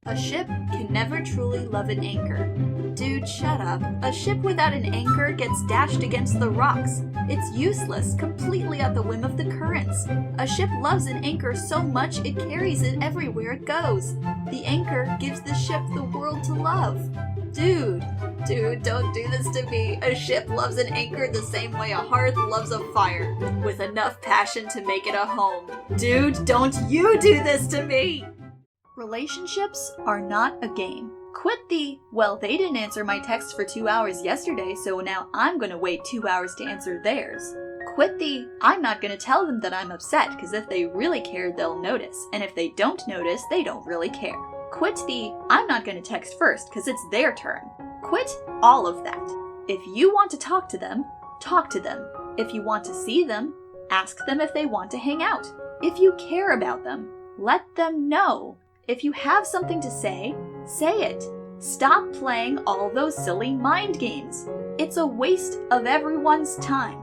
A ship can never truly love an anchor. Dude, shut up. A ship without an anchor gets dashed against the rocks. It's useless, completely at the whim of the currents. A ship loves an anchor so much it carries it everywhere it goes. The anchor gives the ship the world to love. Dude, don't do this to me. A ship loves an anchor the same way a hearth loves a fire, with enough passion to make it a home. Dude, don't you do this to me! Relationships are not a game. Quit the, well, they didn't answer my text for 2 hours yesterday, so now I'm gonna wait 2 hours to answer theirs. Quit the, I'm not gonna tell them that I'm upset, because if they really care, they'll notice, and if they don't notice, they don't really care. Quit the, I'm not gonna text first, because it's their turn. Quit all of that. If you want to talk to them, talk to them. If you want to see them, ask them if they want to hang out. If you care about them, let them know. If you have something to say it. Stop playing all those silly mind games. It's a waste of everyone's time.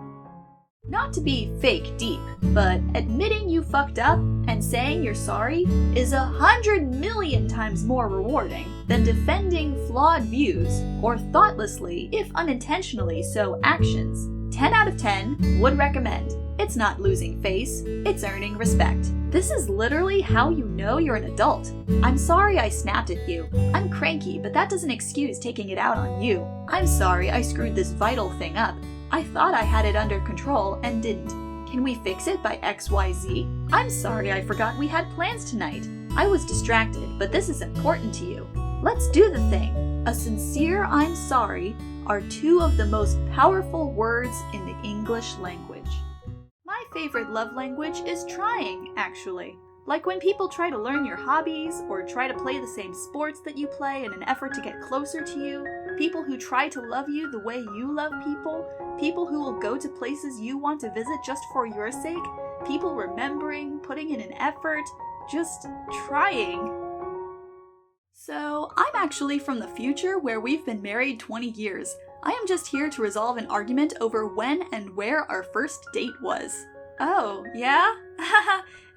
Not to be fake deep, but admitting you fucked up and saying you're sorry is 100 million times more rewarding than defending flawed views or thoughtlessly, if unintentionally so, actions. 10 out of 10 would recommend. It's not losing face, it's earning respect. This is literally how you know you're an adult. I'm sorry I snapped at you. I'm cranky, but that doesn't excuse taking it out on you. I'm sorry I screwed this vital thing up. I thought I had it under control and didn't. Can we fix it by XYZ? I'm sorry I forgot we had plans tonight. I was distracted, but this is important to you. Let's do the thing. A sincere I'm sorry are two of the most powerful words in the English language. My favorite love language is trying, actually. Like when people try to learn your hobbies, or try to play the same sports that you play in an effort to get closer to you, people who try to love you the way you love people, people who will go to places you want to visit just for your sake, people remembering, putting in an effort, just trying. So, I'm actually from the future where we've been married 20 years. I am just here to resolve an argument over when and where our first date was. Oh, yeah?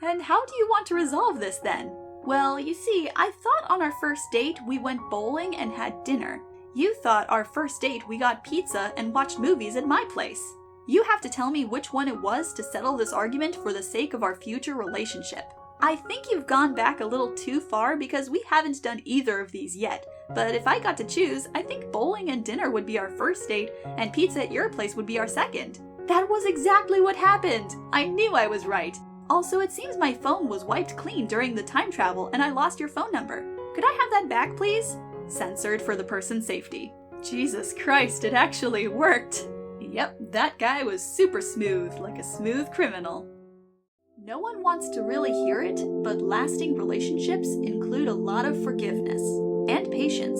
And how do you want to resolve this then? Well, you see, I thought on our first date we went bowling and had dinner. You thought our first date we got pizza and watched movies at my place. You have to tell me which one it was to settle this argument for the sake of our future relationship. I think you've gone back a little too far because we haven't done either of these yet. But if I got to choose, I think bowling and dinner would be our first date, and pizza at your place would be our second. That was exactly what happened! I knew I was right. Also, it seems my phone was wiped clean during the time travel and I lost your phone number. Could I have that back, please? Censored for the person's safety. Jesus Christ, it actually worked! Yep, that guy was super smooth, like a smooth criminal. No one wants to really hear it, but lasting relationships include a lot of forgiveness, and patience,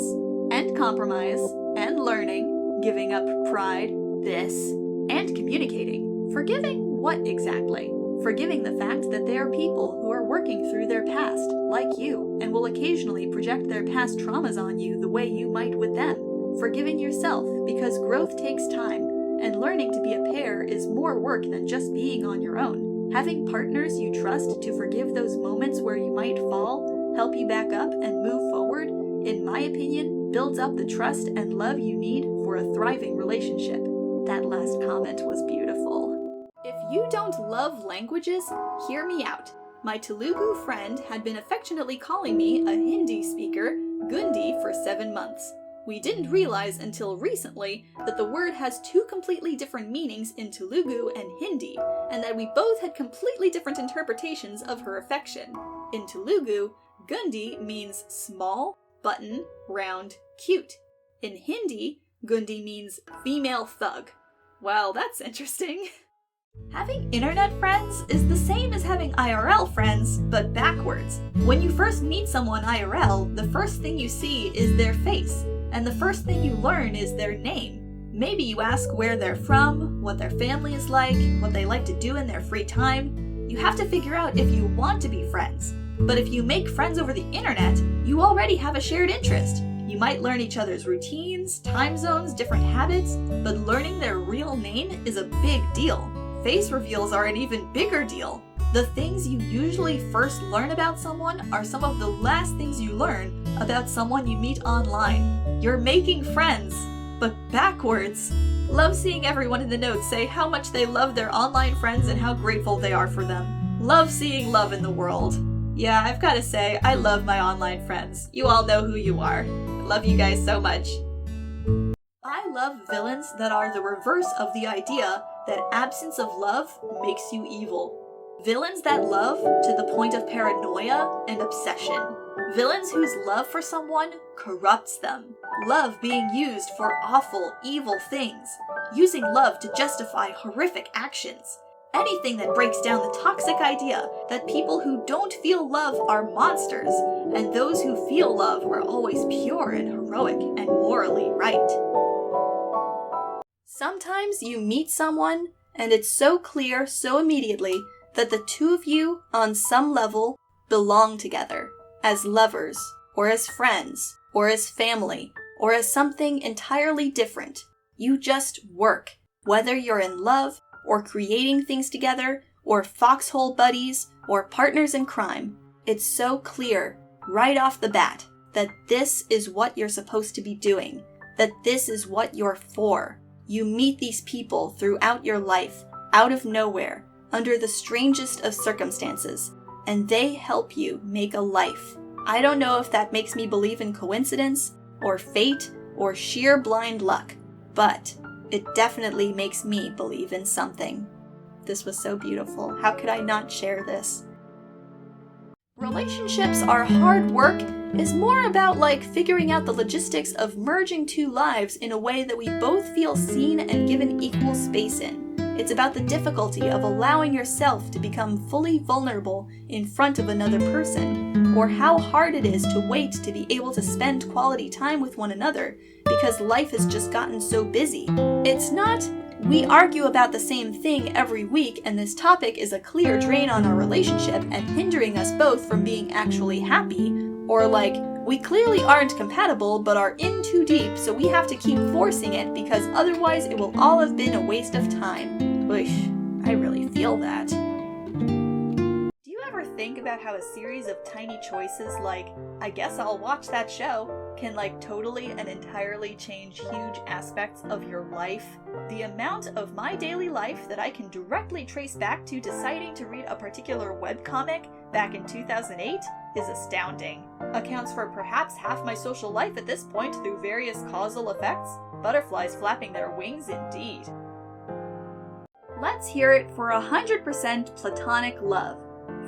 and compromise, and learning, giving up pride, and communicating. Forgiving what exactly? Forgiving the fact that there are people who are working through their past, like you, and will occasionally project their past traumas on you the way you might with them. Forgiving yourself, because growth takes time, and learning to be a pair is more work than just being on your own. Having partners you trust to forgive those moments where you might fall, help you back up and move forward, in my opinion, builds up the trust and love you need for a thriving relationship. That last comment was beautiful. If you don't love languages, hear me out. My Telugu friend had been affectionately calling me a Hindi speaker, Gundi, for 7 months. We didn't realize until recently that the word has two completely different meanings in Telugu and Hindi, and that we both had completely different interpretations of her affection. In Telugu, Gundi means small, button, round, cute. In Hindi, Gundi means female thug. Well, that's interesting. Having internet friends is the same as having IRL friends, but backwards. When you first meet someone IRL, the first thing you see is their face, and the first thing you learn is their name. Maybe you ask where they're from, what their family is like, what they like to do in their free time. You have to figure out if you want to be friends. But if you make friends over the internet, you already have a shared interest. You might learn each other's routines, time zones, different habits, but learning their real name is a big deal. Face reveals are an even bigger deal. The things you usually first learn about someone are some of the last things you learn about someone you meet online. You're making friends, but backwards. Love seeing everyone in the notes say how much they love their online friends and how grateful they are for them. Love seeing love in the world. Yeah, I've gotta say, I love my online friends. You all know who you are. Love you guys so much. I love villains that are the reverse of the idea that absence of love makes you evil. Villains that love to the point of paranoia and obsession. Villains whose love for someone corrupts them. Love being used for awful, evil things. Using love to justify horrific actions. Anything that breaks down the toxic idea that people who don't feel love are monsters, and those who feel love are always pure and heroic and morally right. Sometimes you meet someone, and it's so clear so immediately that the two of you, on some level, belong together, as lovers, or as friends, or as family, or as something entirely different. You just work, whether you're in love, or creating things together, or foxhole buddies, or partners in crime. It's so clear, right off the bat, that this is what you're supposed to be doing, that this is what you're for. You meet these people throughout your life, out of nowhere, under the strangest of circumstances, and they help you make a life. I don't know if that makes me believe in coincidence, or fate, or sheer blind luck, but it definitely makes me believe in something. This was so beautiful. How could I not share this? Relationships are hard work is more about like figuring out the logistics of merging two lives in a way that we both feel seen and given equal space in. It's about the difficulty of allowing yourself to become fully vulnerable in front of another person, or how hard it is to wait to be able to spend quality time with one another because life has just gotten so busy. It's not, we argue about the same thing every week and this topic is a clear drain on our relationship and hindering us both from being actually happy, or like, we clearly aren't compatible but are in too deep so we have to keep forcing it because otherwise it will all have been a waste of time. Wish, I really feel that. Do you ever think about how a series of tiny choices like, I guess I'll watch that show, can like totally and entirely change huge aspects of your life? The amount of my daily life that I can directly trace back to deciding to read a particular webcomic back in 2008 is astounding. Accounts for perhaps half my social life at this point through various causal effects. Butterflies flapping their wings indeed. Let's hear it for 100% platonic love.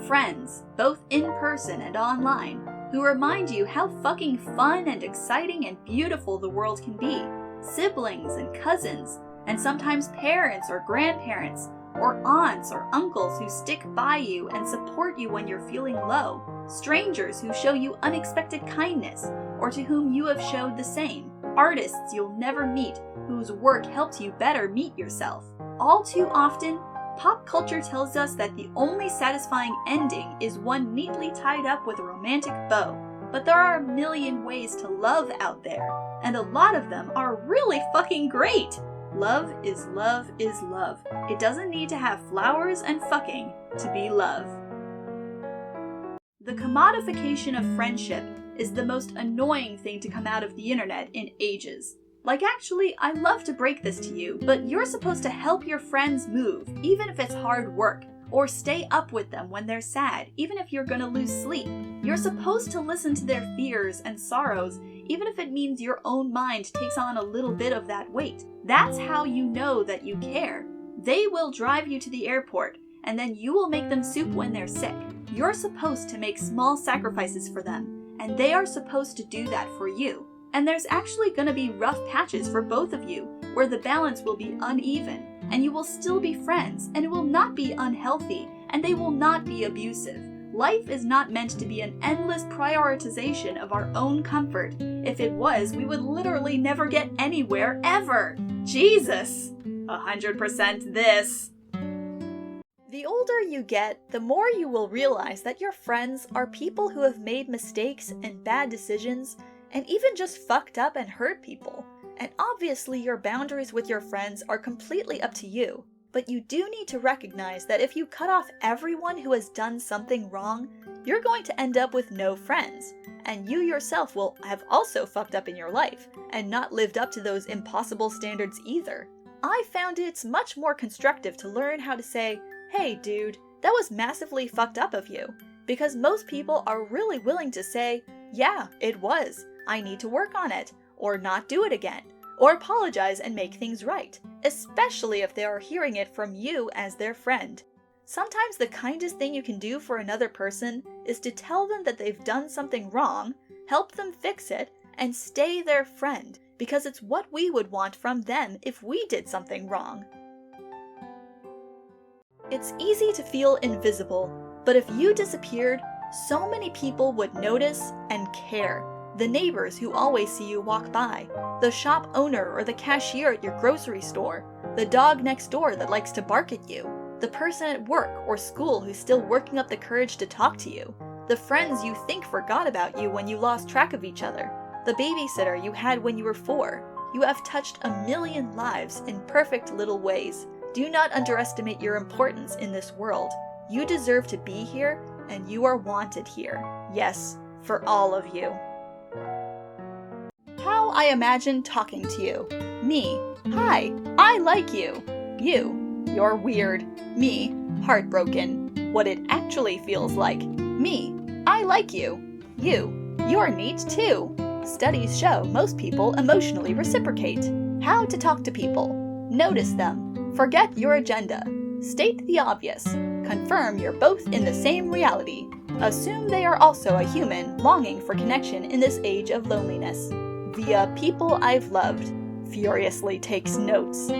Friends, both in person and online, who remind you how fucking fun and exciting and beautiful the world can be. Siblings and cousins, and sometimes parents or grandparents, or aunts or uncles who stick by you and support you when you're feeling low. Strangers who show you unexpected kindness, or to whom you have showed the same. Artists you'll never meet, whose work helps you better meet yourself. All too often, pop culture tells us that the only satisfying ending is one neatly tied up with a romantic bow. But there are a million ways to love out there, and a lot of them are really fucking great. Love is love is love. It doesn't need to have flowers and fucking to be love. The commodification of friendship is the most annoying thing to come out of the internet in ages. Like, actually, I love to break this to you, but you're supposed to help your friends move, even if it's hard work, or stay up with them when they're sad, even if you're gonna lose sleep. You're supposed to listen to their fears and sorrows, even if it means your own mind takes on a little bit of that weight. That's how you know that you care. They will drive you to the airport, and then you will make them soup when they're sick. You're supposed to make small sacrifices for them, and they are supposed to do that for you. And there's actually gonna be rough patches for both of you, where the balance will be uneven, and you will still be friends, and it will not be unhealthy, and they will not be abusive. Life is not meant to be an endless prioritization of our own comfort. If it was, we would literally never get anywhere, ever. Jesus! 100% this. The older you get, the more you will realize that your friends are people who have made mistakes and bad decisions, and even just fucked up and hurt people. And obviously your boundaries with your friends are completely up to you. But you do need to recognize that if you cut off everyone who has done something wrong, you're going to end up with no friends. And you yourself will have also fucked up in your life, and not lived up to those impossible standards either. I found it's much more constructive to learn how to say, "Hey dude, that was massively fucked up of you." Because most people are really willing to say, "Yeah, it was. I need to work on it," or not do it again, or apologize and make things right, especially if they are hearing it from you as their friend. Sometimes the kindest thing you can do for another person is to tell them that they've done something wrong, help them fix it, and stay their friend, because it's what we would want from them if we did something wrong. It's easy to feel invisible, but if you disappeared, so many people would notice and care. The neighbors who always see you walk by, the shop owner or the cashier at your grocery store, the dog next door that likes to bark at you, the person at work or school who's still working up the courage to talk to you, the friends you think forgot about you when you lost track of each other, the babysitter you had when you were 4. You have touched a million lives in perfect little ways. Do not underestimate your importance in this world. You deserve to be here, and you are wanted here. Yes, for all of you. How I imagine talking to you. Me. Hi, I like you. You. You're weird. Me. Heartbroken. What it actually feels like. Me. I like you. You. You're neat too. Studies show most people emotionally reciprocate. How to talk to people. Notice them. Forget your agenda. State the obvious. Confirm you're both in the same reality. Assume they are also a human longing for connection in this age of loneliness. Via people I've loved. Furiously takes notes.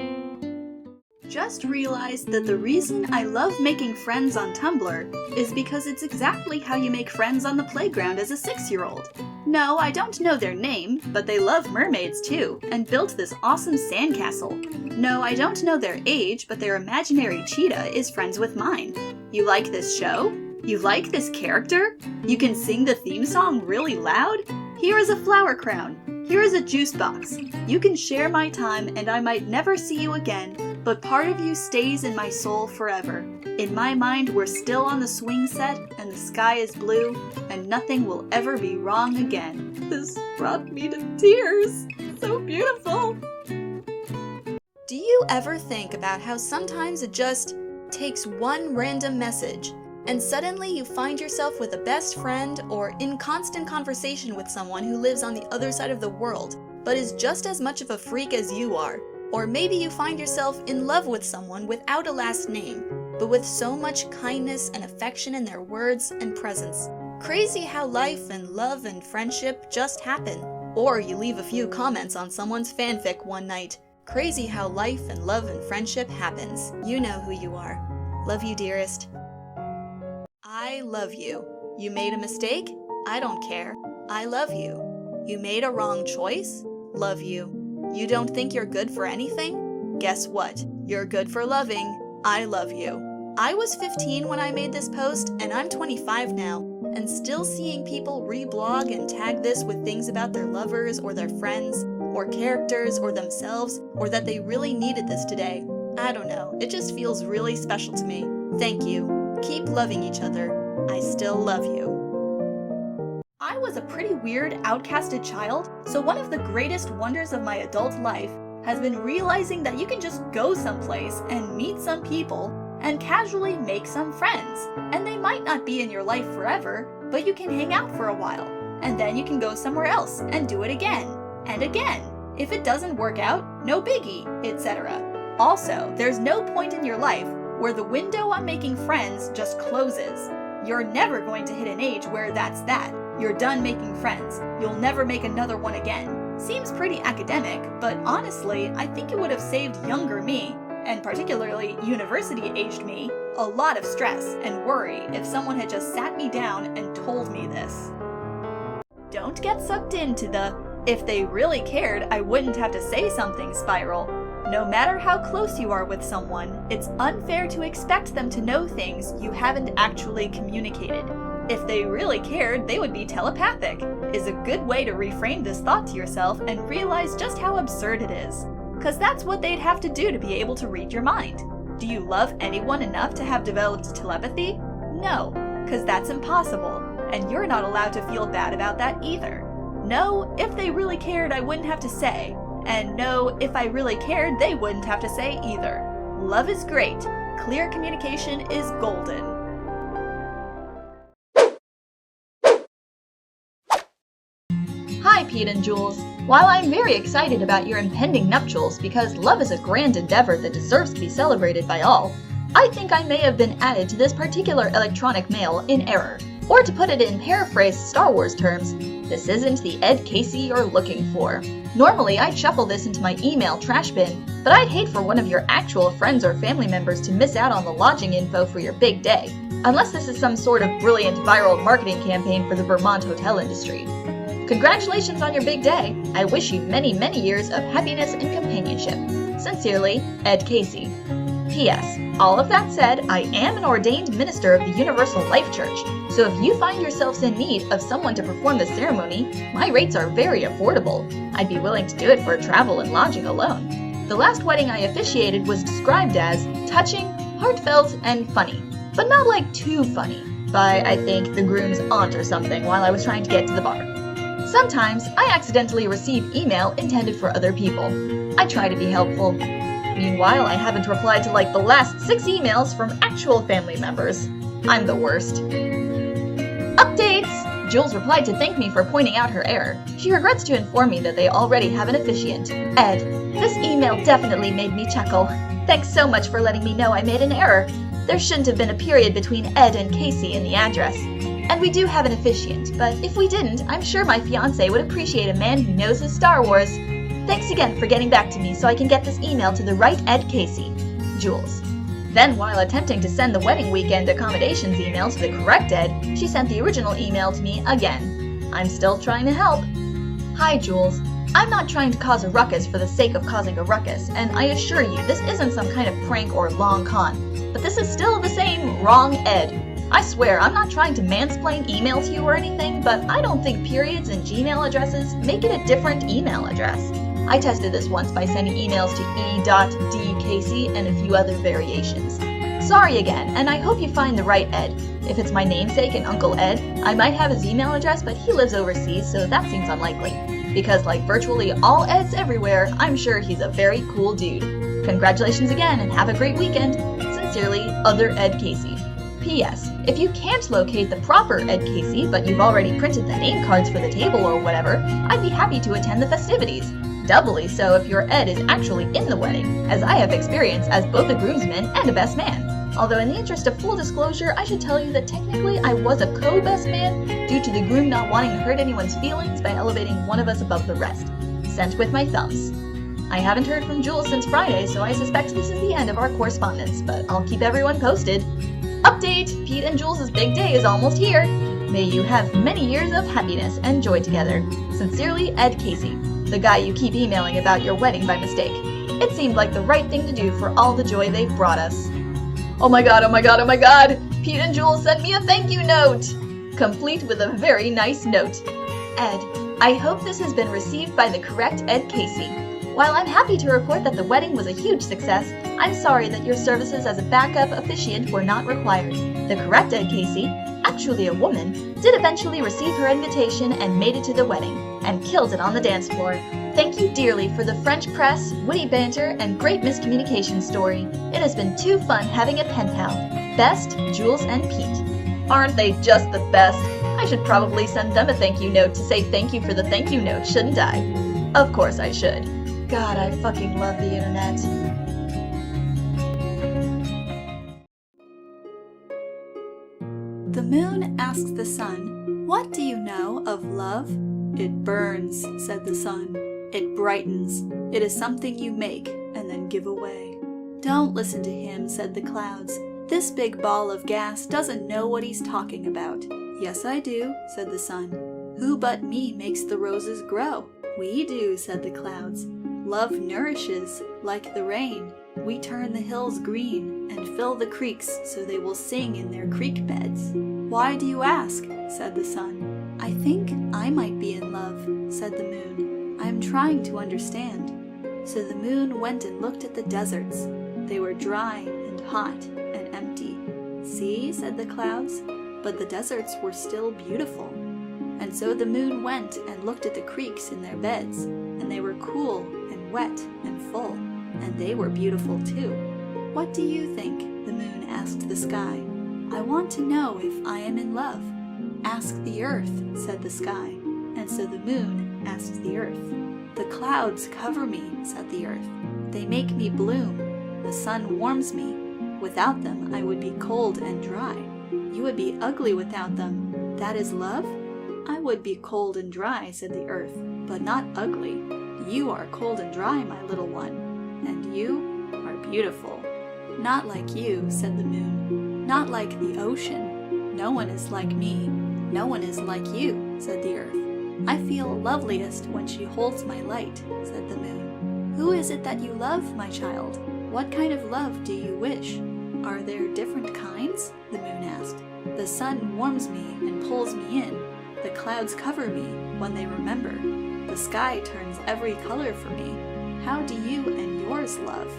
Just realized that the reason I love making friends on Tumblr is because it's exactly how you make friends on the playground as a 6-year-old. No, I don't know their name, but they love mermaids too, and built this awesome sandcastle. No, I don't know their age, but their imaginary cheetah is friends with mine. You like this show? You like this character? You can sing the theme song really loud? Here is a flower crown. Here is a juice box. You can share my time and I might never see you again, but part of you stays in my soul forever. In my mind, we're still on the swing set and the sky is blue and nothing will ever be wrong again. This brought me to tears. So beautiful. Do you ever think about how sometimes it just takes one random message and suddenly you find yourself with a best friend or in constant conversation with someone who lives on the other side of the world, but is just as much of a freak as you are? Or maybe you find yourself in love with someone without a last name, but with so much kindness and affection in their words and presence. Crazy how life and love and friendship just happen. Or you leave a few comments on someone's fanfic one night. Crazy how life and love and friendship happens. You know who you are. Love you, dearest. I love you. You made a mistake? I don't care. I love you. You made a wrong choice? Love you. You don't think you're good for anything? Guess what? You're good for loving. I love you. I was 15 when I made this post, and I'm 25 now, and still seeing people reblog and tag this with things about their lovers or their friends, or characters or themselves, or that they really needed this today. I don't know, it just feels really special to me. Thank you. Keep loving each other. I still love you. I was a pretty weird, outcasted child, so one of the greatest wonders of my adult life has been realizing that you can just go someplace and meet some people and casually make some friends. And they might not be in your life forever, but you can hang out for a while, and then you can go somewhere else and do it again, and again. If it doesn't work out, no biggie, etc. Also, there's no point in your life where the window on making friends just closes. You're never going to hit an age where that's that. You're done making friends. You'll never make another one again. Seems pretty academic, but honestly, I think it would have saved younger me, and particularly university-aged me, a lot of stress and worry if someone had just sat me down and told me this. Don't get sucked into the, if they really cared, I wouldn't have to say something spiral. No matter how close you are with someone, it's unfair to expect them to know things you haven't actually communicated. If they really cared, they would be telepathic, is a good way to reframe this thought to yourself and realize just how absurd it is. 'Cause that's what they'd have to do to be able to read your mind. Do you love anyone enough to have developed telepathy? No, because that's impossible, and you're not allowed to feel bad about that either. No, if they really cared, I wouldn't have to say. And no, if I really cared, they wouldn't have to say either. Love is great. Clear communication is golden. Hi, Pete and Jules. While I'm very excited about your impending nuptials because love is a grand endeavor that deserves to be celebrated by all, I think I may have been added to this particular electronic mail in error. Or to put it in paraphrased Star Wars terms, this isn't the Ed Casey you're looking for. Normally, I'd shuffle this into my email trash bin, but I'd hate for one of your actual friends or family members to miss out on the lodging info for your big day. Unless this is some sort of brilliant viral marketing campaign for the Vermont hotel industry. Congratulations on your big day. I wish you many, many years of happiness and companionship. Sincerely, Ed Casey. P.S. All of that said, I am an ordained minister of the Universal Life Church, so if you find yourselves in need of someone to perform the ceremony, my rates are very affordable. I'd be willing to do it for travel and lodging alone. The last wedding I officiated was described as touching, heartfelt, and funny, but not like too funny, by, I think, the groom's aunt or something while I was trying to get to the bar. Sometimes, I accidentally receive email intended for other people. I try to be helpful. Meanwhile, I haven't replied to like the last 6 emails from actual family members. I'm the worst. Updates! Jules replied to thank me for pointing out her error. She regrets to inform me that they already have an officiant. Ed, this email definitely made me chuckle. Thanks so much for letting me know I made an error. There shouldn't have been a period between Ed and Casey in the address. And we do have an officiant, but if we didn't, I'm sure my fiancé would appreciate a man who knows his Star Wars. Thanks again for getting back to me so I can get this email to the right Ed Casey. Jules. Then, while attempting to send the wedding weekend accommodations email to the correct Ed, she sent the original email to me again. I'm still trying to help. Hi, Jules. I'm not trying to cause a ruckus for the sake of causing a ruckus, and I assure you this isn't some kind of prank or long con, but this is still the same wrong Ed. I swear, I'm not trying to mansplain email to you or anything, but I don't think periods in Gmail addresses make it a different email address. I tested this once by sending emails to e.dcasey and a few other variations. Sorry again, and I hope you find the right Ed. If it's my namesake and Uncle Ed, I might have his email address, but he lives overseas, so that seems unlikely. Because like virtually all Eds everywhere, I'm sure he's a very cool dude. Congratulations again, and have a great weekend. Sincerely, other Ed Casey. P.S. If you can't locate the proper Ed Casey, but you've already printed the name cards for the table or whatever, I'd be happy to attend the festivities. Doubly so if your Ed is actually in the wedding, as I have experience as both a groomsman and a best man. Although in the interest of full disclosure, I should tell you that technically I was a co-best man due to the groom not wanting to hurt anyone's feelings by elevating one of us above the rest. Sent with my thumbs. I haven't heard from Jules since Friday, so I suspect this is the end of our correspondence, but I'll keep everyone posted. Update! Pete and Jules' big day is almost here. May you have many years of happiness and joy together. Sincerely, Ed Casey, the guy you keep emailing about your wedding by mistake. It seemed like the right thing to do for all the joy they've brought us. Oh my god, oh my god, oh my god! Pete and Jules sent me a thank you note! Complete with a very nice note. Ed, I hope this has been received by the correct Ed Casey. While I'm happy to report that the wedding was a huge success, I'm sorry that your services as a backup officiant were not required. The correct Ed Casey, actually a woman, did eventually receive her invitation and made it to the wedding, and killed it on the dance floor. Thank you dearly for the French press, witty banter, and great miscommunication story. It has been too fun having a pen pal. Best, Jules and Pete. Aren't they just the best? I should probably send them a thank you note to say thank you for the thank you note, shouldn't I? Of course I should. God, I fucking love the internet. The moon asks the sun, "What do you know of love?" "It burns," said the sun. "It brightens. It is something you make and then give away." "Don't listen to him," said the clouds. "This big ball of gas doesn't know what he's talking about." "Yes, I do," said the sun. "Who but me makes the roses grow?" "We do," said the clouds. "Love nourishes, like the rain. We turn the hills green and fill the creeks so they will sing in their creek beds." "Why do you ask?" said the sun. "I think I might be in love," said the moon. "I am trying to understand." So the moon went and looked at the deserts. They were dry and hot and empty. See, said the clouds, but the deserts were still beautiful. And so the moon went and looked at the creeks in their beds, and they were cool and wet and full, and they were beautiful too. What do you think? The moon asked the sky. I want to know if I am in love. Ask the earth, said the sky. And so the moon asked the earth. The clouds cover me, said the earth. They make me bloom. The sun warms me. Without them, I would be cold and dry. You would be ugly without them. That is love? I would be cold and dry, said the earth, but not ugly. You are cold and dry, my little one. And you are beautiful. Not like you, said the moon. Not like the ocean. No one is like me. No one is like you, said the earth. I feel loveliest when she holds my light, said the moon. Who is it that you love, my child? What kind of love do you wish? Are there different kinds? The moon asked. The sun warms me and pulls me in. The clouds cover me when they remember. The sky turns every color for me. How do you and yours love?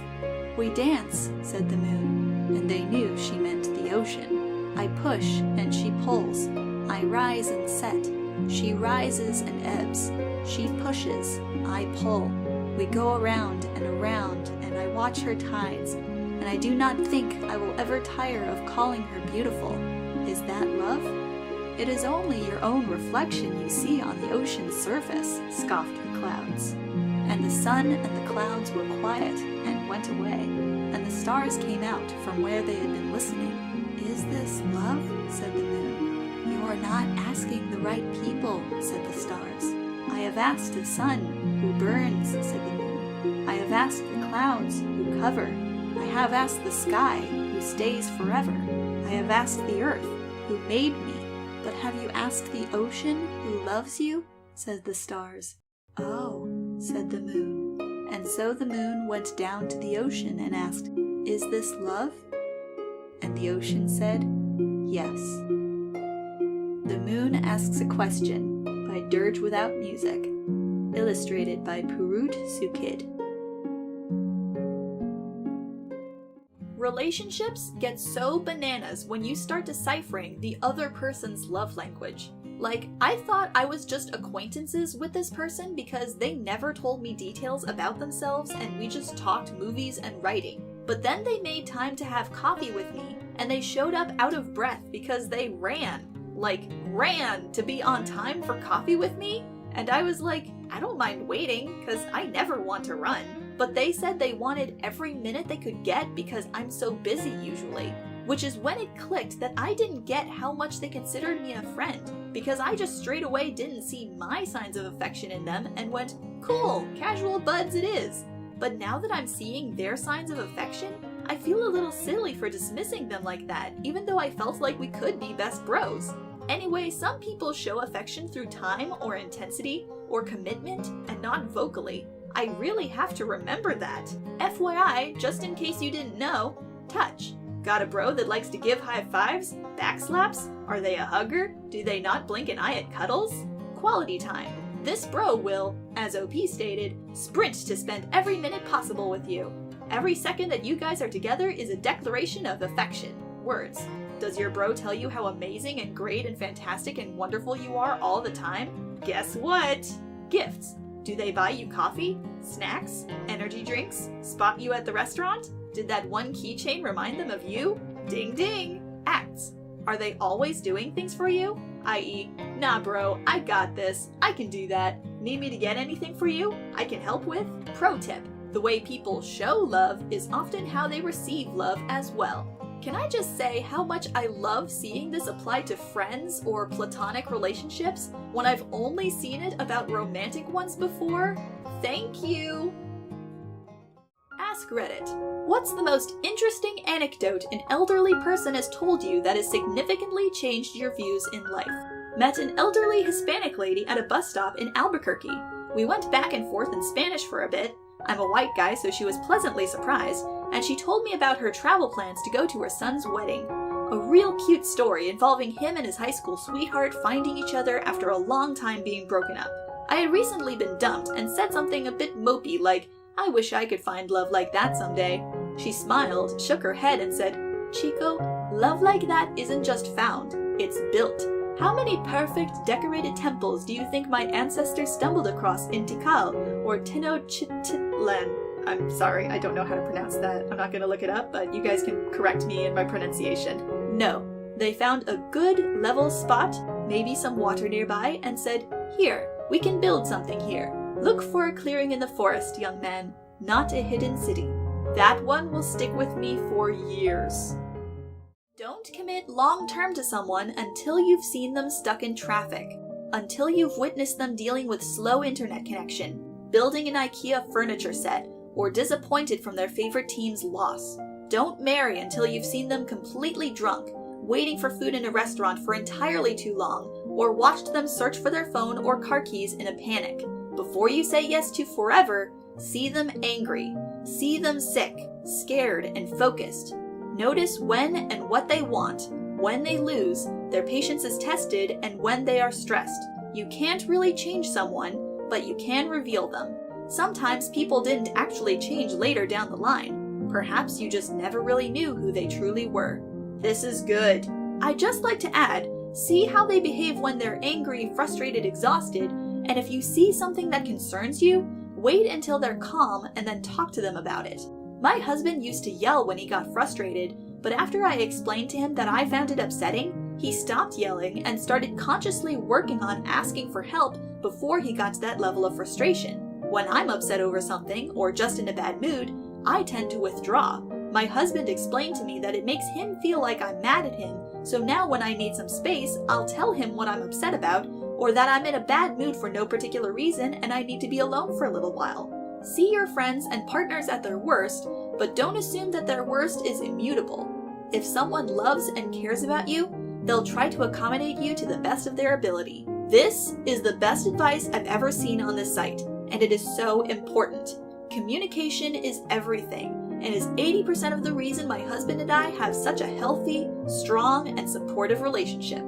We dance, said the moon, and they knew she meant the ocean. I push and she pulls. I rise and set. She rises and ebbs. She pushes. I pull. We go around, and I watch her tides, and I do not think I will ever tire of calling her beautiful. Is that love? It is only your own reflection you see on the ocean's surface, scoffed the clouds. And the sun and the clouds were quiet and went away, and the stars came out from where they had been listening. Is this love? Said the moon. You are not asking the right people, said the stars. I have asked the sun, who burns, said the moon. I have asked the clouds, who cover. I have asked the sky, who stays forever. I have asked the earth, who made me. But have you asked the ocean, who loves you? Said the stars. Oh, said the moon. And so the moon went down to the ocean and asked, Is this love? And the ocean said, Yes. The Moon Asks a Question by Dirge Without Music. Illustrated by Purut Sukid. Relationships get so bananas when you start deciphering the other person's love language. Like, I thought I was just acquaintances with this person because they never told me details about themselves and we just talked movies and writing. But then they made time to have coffee with me and they showed up out of breath because they ran to be on time for coffee with me. And I was like, I don't mind waiting because I never want to run. But they said they wanted every minute they could get because I'm so busy usually. Which is when it clicked that I didn't get how much they considered me a friend, because I just straight away didn't see my signs of affection in them and went, cool, casual buds it is. But now that I'm seeing their signs of affection, I feel a little silly for dismissing them like that, even though I felt like we could be best bros. Anyway, some people show affection through time or intensity or commitment and not vocally. I really have to remember that. FYI, just in case you didn't know, touch. Got a bro that likes to give high fives? Back slaps? Are they a hugger? Do they not blink an eye at cuddles? Quality time. This bro will, as OP stated, sprint to spend every minute possible with you. Every second that you guys are together is a declaration of affection. Words. Does your bro tell you how amazing and great and fantastic and wonderful you are all the time? Guess what? Gifts. Do they buy you coffee? Snacks? Energy drinks? Spot you at the restaurant? Did that one keychain remind them of you? Ding ding! Acts. Are they always doing things for you? I.e., nah bro, I got this. I can do that. Need me to get anything for you? I can help with? Pro tip. The way people show love is often how they receive love as well. Can I just say how much I love seeing this applied to friends or platonic relationships when I've only seen it about romantic ones before? Thank you! Ask Reddit. What's the most interesting anecdote an elderly person has told you that has significantly changed your views in life? Met an elderly Hispanic lady at a bus stop in Albuquerque. We went back and forth in Spanish for a bit. I'm a white guy, so she was pleasantly surprised, and she told me about her travel plans to go to her son's wedding. A real cute story involving him and his high school sweetheart finding each other after a long time being broken up. I had recently been dumped and said something a bit mopey like, I wish I could find love like that someday. She smiled, shook her head, and said, "Chico, love like that isn't just found, it's built. How many perfect, decorated temples do you think my ancestors stumbled across in Tikal or Tenochtitlan?" I'm sorry, I don't know how to pronounce that. I'm not going to look it up, but you guys can correct me in my pronunciation. No, they found a good, level spot, maybe some water nearby, and said, "Here, we can build something here. Look for a clearing in the forest, young man, not a hidden city." That one will stick with me for years. Don't commit long-term to someone until you've seen them stuck in traffic, until you've witnessed them dealing with slow internet connection, building an IKEA furniture set, or disappointed from their favorite team's loss. Don't marry until you've seen them completely drunk, waiting for food in a restaurant for entirely too long, or watched them search for their phone or car keys in a panic. Before you say yes to forever, see them angry. See them sick, scared, and focused. Notice when and what they want, when they lose, their patience is tested, and when they are stressed. You can't really change someone, but you can reveal them. Sometimes people didn't actually change later down the line. Perhaps you just never really knew who they truly were. This is good. I'd just like to add, see how they behave when they're angry, frustrated, exhausted, and if you see something that concerns you, wait until they're calm and then talk to them about it. My husband used to yell when he got frustrated, but after I explained to him that I found it upsetting, he stopped yelling and started consciously working on asking for help before he got to that level of frustration. When I'm upset over something or just in a bad mood, I tend to withdraw. My husband explained to me that it makes him feel like I'm mad at him, so now when I need some space, I'll tell him what I'm upset about, or that I'm in a bad mood for no particular reason and I need to be alone for a little while. See your friends and partners at their worst, but don't assume that their worst is immutable. If someone loves and cares about you, they'll try to accommodate you to the best of their ability. This is the best advice I've ever seen on this site, and it is so important. Communication is everything, and is 80% of the reason my husband and I have such a healthy, strong, and supportive relationship.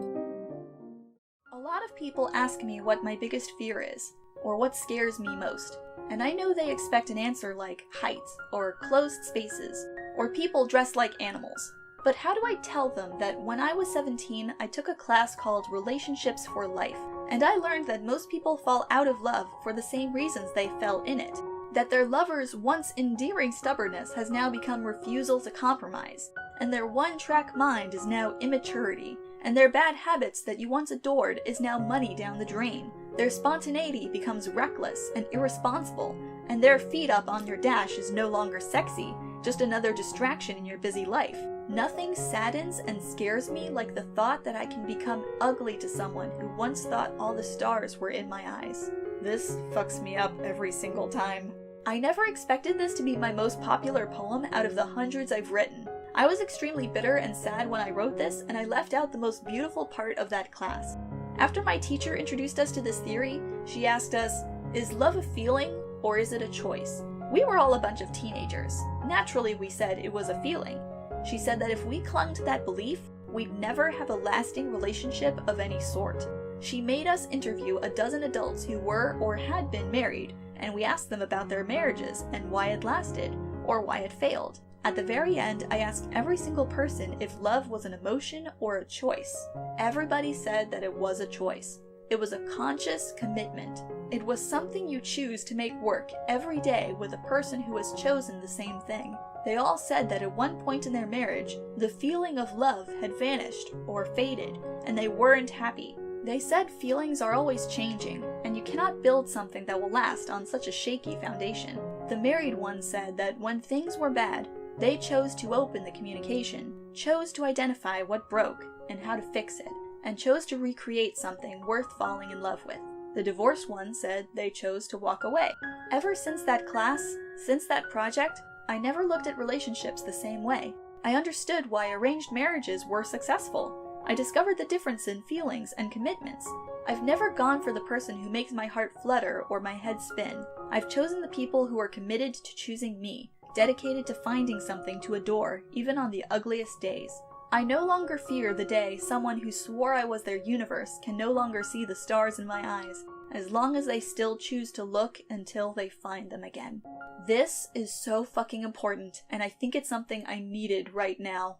A lot of people ask me what my biggest fear is, or what scares me most, and I know they expect an answer like heights, or closed spaces, or people dressed like animals. But how do I tell them that when I was 17, I took a class called Relationships for Life, and I learned that most people fall out of love for the same reasons they fell in it. That their lover's once endearing stubbornness has now become refusal to compromise, and their one-track mind is now immaturity, and their bad habits that you once adored is now money down the drain. Their spontaneity becomes reckless and irresponsible, and their feet up on your dash is no longer sexy, just another distraction in your busy life. Nothing saddens and scares me like the thought that I can become ugly to someone who once thought all the stars were in my eyes. This fucks me up every single time. I never expected this to be my most popular poem out of the hundreds I've written. I was extremely bitter and sad when I wrote this, and I left out the most beautiful part of that class. After my teacher introduced us to this theory, she asked us, "Is love a feeling, or is it a choice?" We were all a bunch of teenagers. Naturally, we said it was a feeling. She said that if we clung to that belief, we'd never have a lasting relationship of any sort. She made us interview a dozen adults who were or had been married, and we asked them about their marriages and why it lasted, or why it failed. At the very end, I asked every single person if love was an emotion or a choice. Everybody said that it was a choice. It was a conscious commitment. It was something you choose to make work every day with a person who has chosen the same thing. They all said that at one point in their marriage, the feeling of love had vanished or faded, and they weren't happy. They said feelings are always changing, and you cannot build something that will last on such a shaky foundation. The married one said that when things were bad, they chose to open the communication, chose to identify what broke and how to fix it, and chose to recreate something worth falling in love with. The divorced one said they chose to walk away. Ever since that class, since that project, I never looked at relationships the same way. I understood why arranged marriages were successful. I discovered the difference in feelings and commitments. I've never gone for the person who makes my heart flutter or my head spin. I've chosen the people who are committed to choosing me, dedicated to finding something to adore, even on the ugliest days. I no longer fear the day someone who swore I was their universe can no longer see the stars in my eyes, as long as they still choose to look until they find them again. This is so fucking important, and I think it's something I needed right now.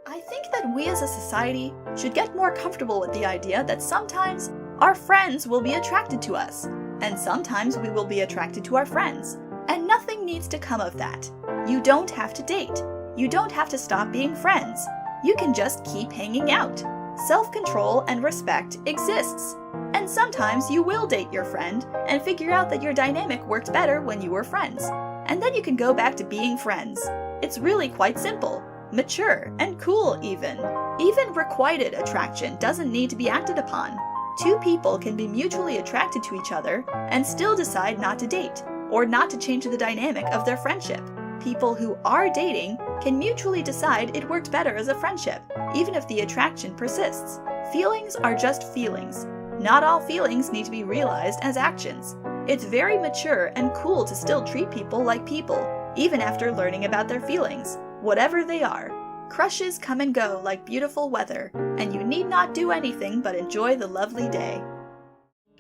I think that we as a society should get more comfortable with the idea that sometimes our friends will be attracted to us, and sometimes we will be attracted to our friends, and nothing needs to come of that. You don't have to date. You don't have to stop being friends. You can just keep hanging out. Self-control and respect exists. And sometimes you will date your friend and figure out that your dynamic worked better when you were friends. And then you can go back to being friends. It's really quite simple. Mature and cool even. Even requited attraction doesn't need to be acted upon. Two people can be mutually attracted to each other and still decide not to date, or not to change the dynamic of their friendship. People who are dating can mutually decide it worked better as a friendship, even if the attraction persists. Feelings are just feelings. Not all feelings need to be realized as actions. It's very mature and cool to still treat people like people, even after learning about their feelings, whatever they are. Crushes come and go like beautiful weather, and you need not do anything but enjoy the lovely day.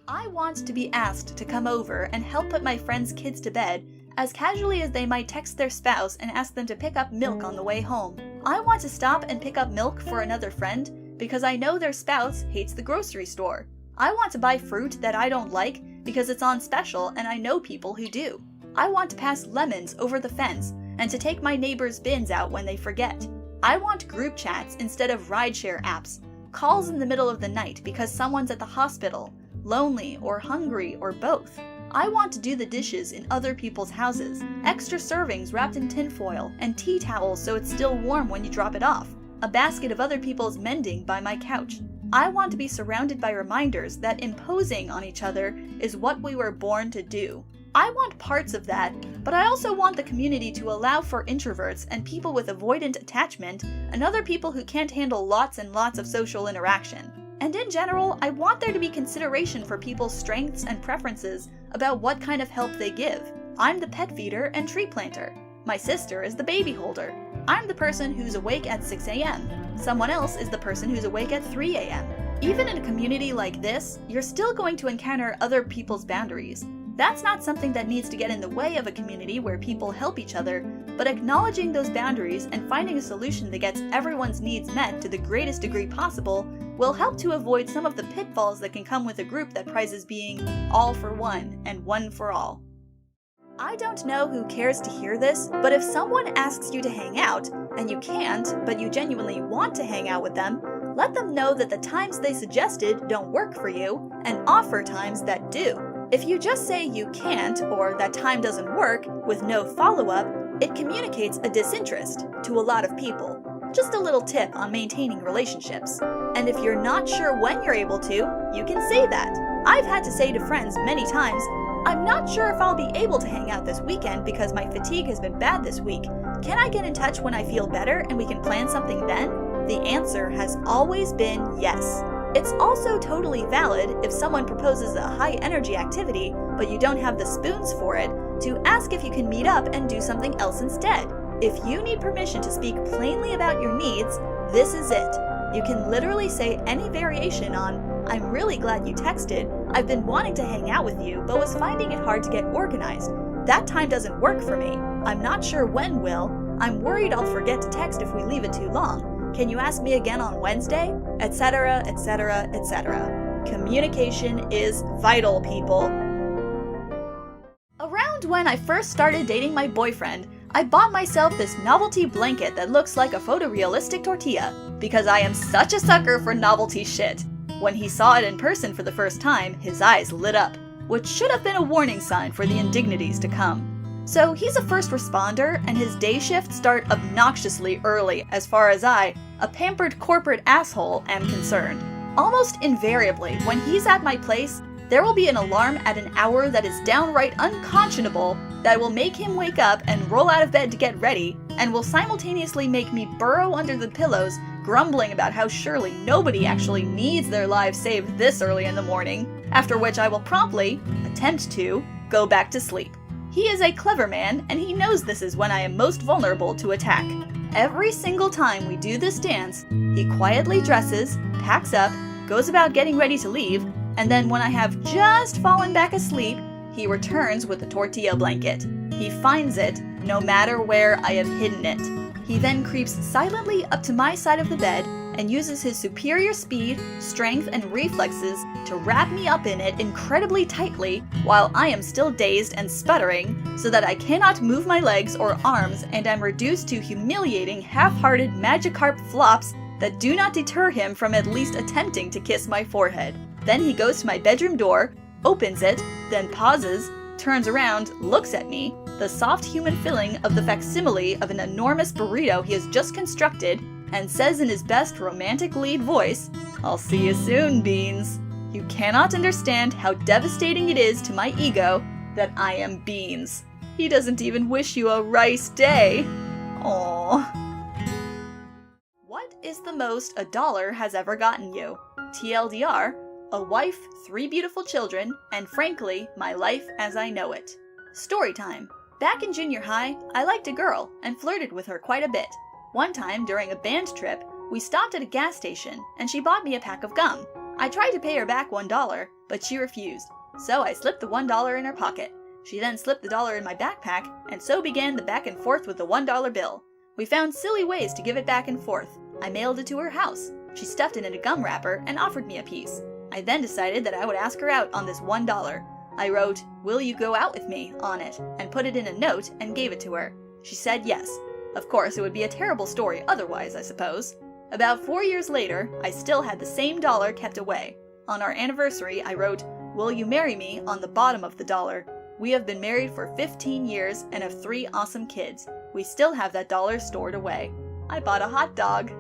I want to be asked to come over and help put my friends' kids to bed as casually as they might text their spouse and ask them to pick up milk on the way home. I want to stop and pick up milk for another friend because I know their spouse hates the grocery store. I want to buy fruit that I don't like because it's on special and I know people who do. I want to pass lemons over the fence and to take my neighbors' bins out when they forget. I want group chats instead of rideshare apps, calls in the middle of the night because someone's at the hospital, lonely or hungry or both. I want to do the dishes in other people's houses, extra servings wrapped in tinfoil, and tea towels so it's still warm when you drop it off, a basket of other people's mending by my couch. I want to be surrounded by reminders that imposing on each other is what we were born to do. I want parts of that, but I also want the community to allow for introverts and people with avoidant attachment and other people who can't handle lots and lots of social interaction. And in general, I want there to be consideration for people's strengths and preferences about what kind of help they give. I'm the pet feeder and tree planter. My sister is the baby holder. I'm the person who's awake at 6 a.m. Someone else is the person who's awake at 3 a.m. Even in a community like this, you're still going to encounter other people's boundaries. That's not something that needs to get in the way of a community where people help each other, but acknowledging those boundaries and finding a solution that gets everyone's needs met to the greatest degree possible will help to avoid some of the pitfalls that can come with a group that prizes being all for one and one for all. I don't know who cares to hear this, but if someone asks you to hang out, and you can't, but you genuinely want to hang out with them, let them know that the times they suggested don't work for you, and offer times that do. If you just say you can't, or that time doesn't work, with no follow-up, it communicates a disinterest to a lot of people. Just a little tip on maintaining relationships. And if you're not sure when you're able to, you can say that. I've had to say to friends many times, I'm not sure if I'll be able to hang out this weekend because my fatigue has been bad this week. Can I get in touch when I feel better and we can plan something then? The answer has always been yes. It's also totally valid if someone proposes a high-energy activity, but you don't have the spoons for it, to ask if you can meet up and do something else instead. If you need permission to speak plainly about your needs, this is it. You can literally say any variation on, I'm really glad you texted, I've been wanting to hang out with you, but was finding it hard to get organized. That time doesn't work for me. I'm not sure when will. I'm worried I'll forget to text if we leave it too long. Can you ask me again on Wednesday? Etc., etc., etc. Communication is vital, people. Around when I first started dating my boyfriend, I bought myself this novelty blanket that looks like a photorealistic tortilla, because I am such a sucker for novelty shit. When he saw it in person for the first time, his eyes lit up, which should have been a warning sign for the indignities to come. So he's a first responder, and his day shifts start obnoxiously early as far as I, a pampered corporate asshole, am concerned. Almost invariably, when he's at my place, there will be an alarm at an hour that is downright unconscionable that will make him wake up and roll out of bed to get ready, and will simultaneously make me burrow under the pillows, grumbling about how surely nobody actually needs their lives saved this early in the morning, after which I will promptly, attempt to, go back to sleep. He is a clever man, and he knows this is when I am most vulnerable to attack. Every single time we do this dance, he quietly dresses, packs up, goes about getting ready to leave, and then when I have just fallen back asleep, he returns with the tortilla blanket. He finds it, no matter where I have hidden it. He then creeps silently up to my side of the bed and uses his superior speed, strength, and reflexes to wrap me up in it incredibly tightly while I am still dazed and sputtering so that I cannot move my legs or arms and am reduced to humiliating half-hearted Magikarp flops that do not deter him from at least attempting to kiss my forehead. Then he goes to my bedroom door, opens it, then pauses, turns around, looks at me, the soft human filling of the facsimile of an enormous burrito he has just constructed, and says in his best romantic lead voice, "I'll see you soon, Beans." You cannot understand how devastating it is to my ego that I am Beans. He doesn't even wish you a rice day. Aww. What is the most a dollar has ever gotten you? TLDR, a wife, 3 beautiful children, and frankly, my life as I know it. Story time. Back in junior high, I liked a girl and flirted with her quite a bit. One time, during a band trip, we stopped at a gas station, and she bought me a pack of gum. I tried to pay her back $1, but she refused, so I slipped the $1 in her pocket. She then slipped the dollar in my backpack, and so began the back and forth with the $1 bill. We found silly ways to give it back and forth. I mailed it to her house. She stuffed it in a gum wrapper and offered me a piece. I then decided that I would ask her out on this $1. I wrote, "Will you go out with me?" on it, and put it in a note and gave it to her. She said yes. Of course, it would be a terrible story otherwise, I suppose. About 4 years later, I still had the same dollar kept away. On our anniversary, I wrote, "Will you marry me?" on the bottom of the dollar. We have been married for 15 years and have 3 awesome kids. We still have that dollar stored away. I bought a hot dog.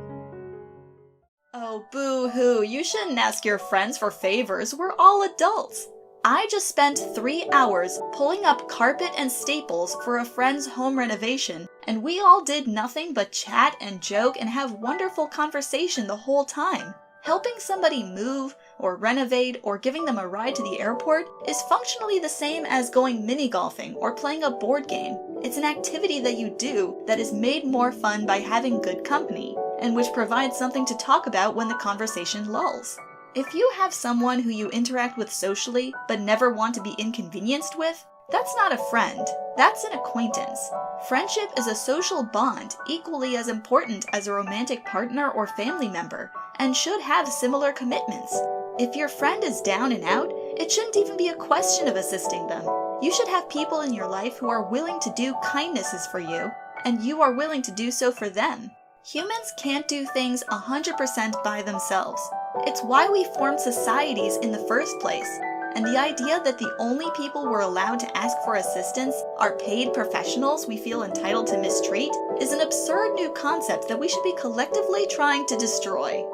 Oh, boo-hoo, you shouldn't ask your friends for favors. We're all adults. I just spent 3 hours pulling up carpet and staples for a friend's home renovation, and we all did nothing but chat and joke and have wonderful conversation the whole time. Helping somebody move or renovate or giving them a ride to the airport is functionally the same as going mini-golfing or playing a board game. It's an activity that you do that is made more fun by having good company, and which provides something to talk about when the conversation lulls. If you have someone who you interact with socially but never want to be inconvenienced with, that's not a friend, that's an acquaintance. Friendship is a social bond equally as important as a romantic partner or family member, and should have similar commitments. If your friend is down and out, it shouldn't even be a question of assisting them. You should have people in your life who are willing to do kindnesses for you, and you are willing to do so for them. Humans can't do things 100% by themselves. It's why we formed societies in the first place. And the idea that the only people we're allowed to ask for assistance are paid professionals we feel entitled to mistreat is an absurd new concept that we should be collectively trying to destroy.